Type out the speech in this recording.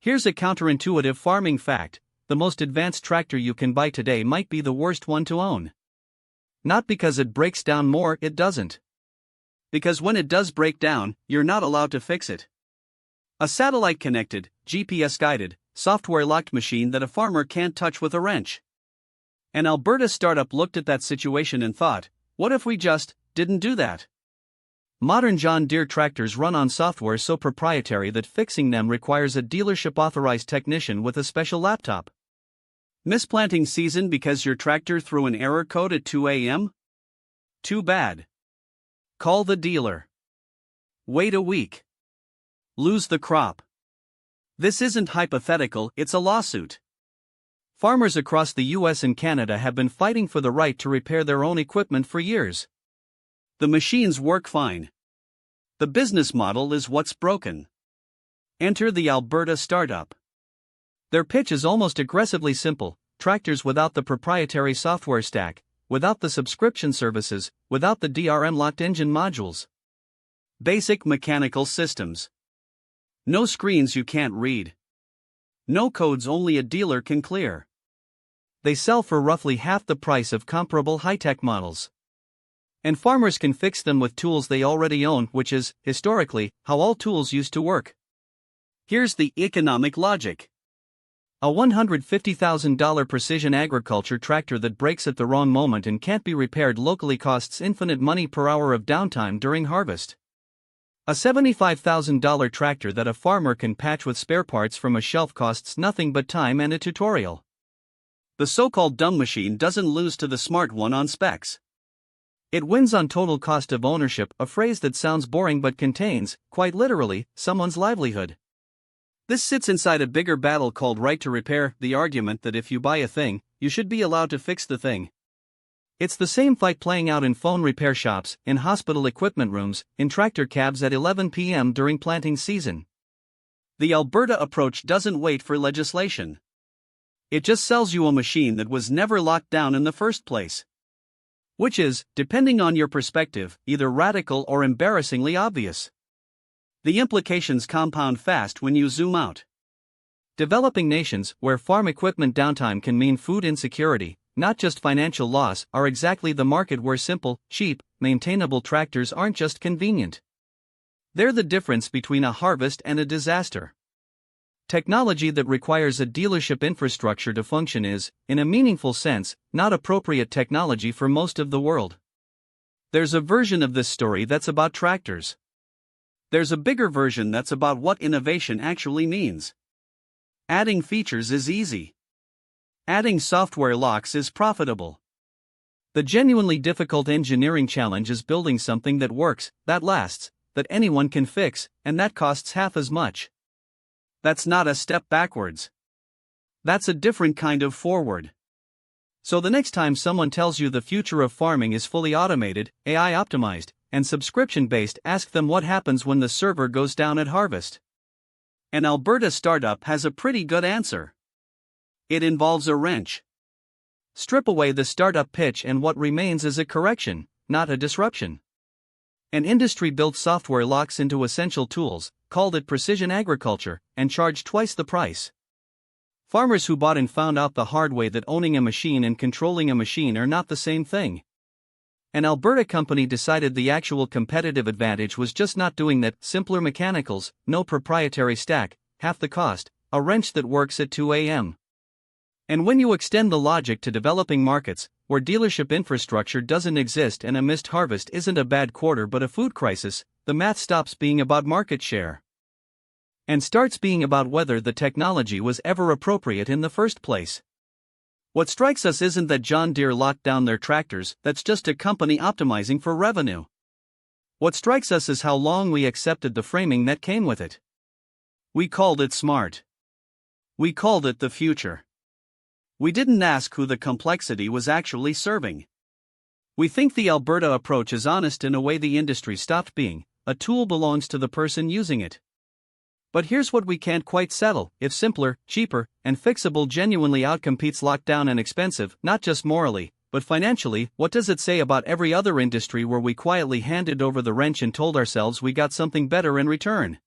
Here's a counterintuitive farming fact: the most advanced tractor you can buy today might be the worst one to own. Not because it breaks down more, it doesn't. Because when it does break down, you're not allowed to fix it. A satellite-connected, GPS-guided, software-locked machine that a farmer can't touch with a wrench. An Alberta startup looked at that situation and thought, what if we just didn't do that? Modern John Deere tractors run on software so proprietary that fixing them requires a dealership-authorized technician with a special laptop. Miss planting season because your tractor threw an error code at 2 a.m.? Too bad. Call the dealer. Wait a week. Lose the crop. This isn't hypothetical, it's a lawsuit. Farmers across the US and Canada have been fighting for the right to repair their own equipment for years. The machines work fine. The business model is what's broken. Enter the Alberta startup. Their pitch is almost aggressively simple: tractors without the proprietary software stack, without the subscription services, without the DRM-locked engine modules. Basic mechanical systems. No screens you can't read. No codes only a dealer can clear. They sell for roughly half the price of comparable high-tech models. And farmers can fix them with tools they already own, which is, historically, how all tools used to work. Here's the economic logic. A $150,000 precision agriculture tractor that breaks at the wrong moment and can't be repaired locally costs infinite money per hour of downtime during harvest. A $75,000 tractor that a farmer can patch with spare parts from a shelf costs nothing but time and a tutorial. The so-called dumb machine doesn't lose to the smart one on specs. It wins on total cost of ownership, a phrase that sounds boring but contains, quite literally, someone's livelihood. This sits inside a bigger battle called right to repair, the argument that if you buy a thing, you should be allowed to fix the thing. It's the same fight playing out in phone repair shops, in hospital equipment rooms, in tractor cabs at 11 p.m. during planting season. The Alberta approach doesn't wait for legislation. It just sells you a machine that was never locked down in the first place. Which is, depending on your perspective, either radical or embarrassingly obvious. The implications compound fast when you zoom out. Developing nations, where farm equipment downtime can mean food insecurity, not just financial loss, are exactly the market where simple, cheap, maintainable tractors aren't just convenient. They're the difference between a harvest and a disaster. Technology that requires a dealership infrastructure to function is, in a meaningful sense, not appropriate technology for most of the world. There's a version of this story that's about tractors. There's a bigger version that's about what innovation actually means. Adding features is easy. Adding software locks is profitable. The genuinely difficult engineering challenge is building something that works, that lasts, that anyone can fix, and that costs half as much. That's not a step backwards. That's a different kind of forward. So the next time someone tells you the future of farming is fully automated, AI optimized, and subscription-based, ask them what happens when the server goes down at harvest. An Alberta startup has a pretty good answer. It involves a wrench. Strip away the startup pitch and what remains is a correction, not a disruption. An industry built software locks into essential tools, called it precision agriculture, and charged twice the price. Farmers who bought and found out the hard way that owning a machine and controlling a machine are not the same thing. An Alberta company decided the actual competitive advantage was just not doing that: simpler mechanicals, no proprietary stack, half the cost, a wrench that works at 2 a.m. And when you extend the logic to developing markets, where dealership infrastructure doesn't exist and a missed harvest isn't a bad quarter but a food crisis, the math stops being about market share. And starts being about whether the technology was ever appropriate in the first place. What strikes us isn't that John Deere locked down their tractors, that's just a company optimizing for revenue. What strikes us is how long we accepted the framing that came with it. We called it smart. We called it the future. We didn't ask who the complexity was actually serving. We think the Alberta approach is honest in a way the industry stopped being: a tool belongs to the person using it. But here's what we can't quite settle: if simpler, cheaper, and fixable genuinely outcompetes lockdown and expensive, not just morally, but financially, what does it say about every other industry where we quietly handed over the wrench and told ourselves we got something better in return?